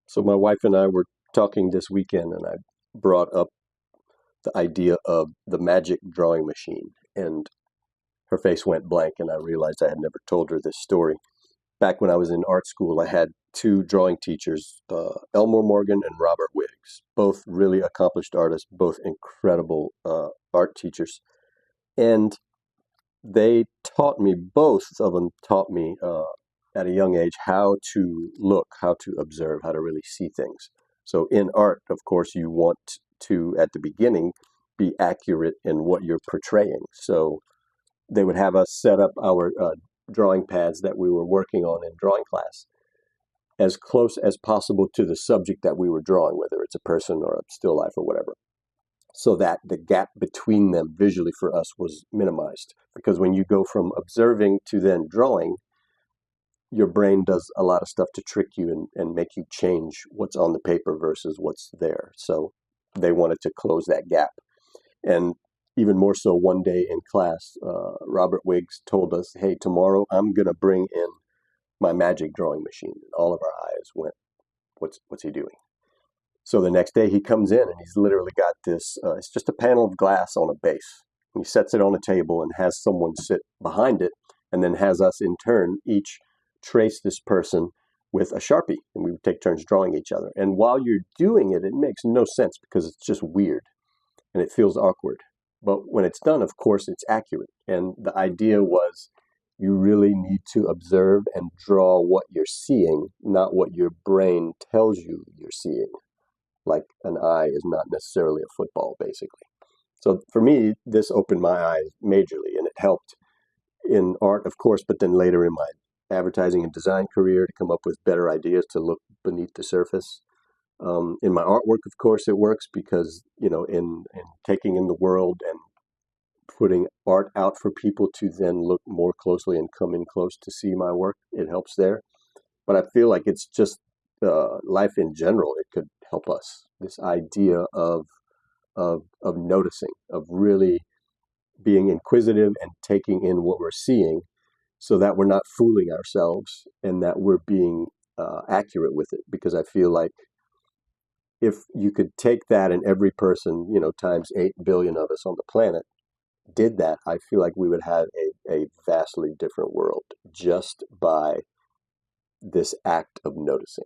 So my wife and I were talking this weekend, and I brought up the idea of the magic drawing machine, and her face went blank, and I realized I had never told her this story. Back when I was in art school, I had two drawing teachers, Elmore Morgan and Robert Wiggs, both really accomplished artists, both incredible art teachers. And they taught me, both of them taught me at a young age how to look, how to observe, how to really see things. So in art, of course, you want to, at the beginning, be accurate in what you're portraying. So they would have us set up our drawing pads that we were working on in drawing class as close as possible to the subject that we were drawing, whether it's a person or a still life or whatever, so that the gap between them visually for us was minimized. Because when you go from observing to then drawing, your brain does a lot of stuff to trick you and make you change what's on the paper versus what's there. So they wanted to close that gap. And even more so, one day in class, Robert Wiggs told us, "Hey, tomorrow I'm going to bring in my magic drawing machine." And all of our eyes went, what's he doing? So the next day he comes in and he's literally got this, it's just a panel of glass on a base. And he sets it on a table and has someone sit behind it, and then has us in turn each trace this person with a Sharpie. And we would take turns drawing each other. And while you're doing it, it makes no sense because it's just weird and it feels awkward. But when it's done, of course, it's accurate. And the idea was you really need to observe and draw what you're seeing, not what your brain tells you you're seeing. Like an eye is not necessarily a football, basically. So for me, this opened my eyes majorly, and it helped in art, of course, but then later in my advertising and design career to come up with better ideas to look beneath the surface. In my artwork, of course, it works because, in taking in the world and putting art out for people to then look more closely and come in close to see my work, it helps there. But I feel like it's just life in general. It could help us. This idea of noticing, of really being inquisitive and taking in what we're seeing, so that we're not fooling ourselves and that we're being accurate with it. Because I feel like if you could take that and every person, times 8 billion of us on the planet did that, I feel like we would have a vastly different world just by this act of noticing.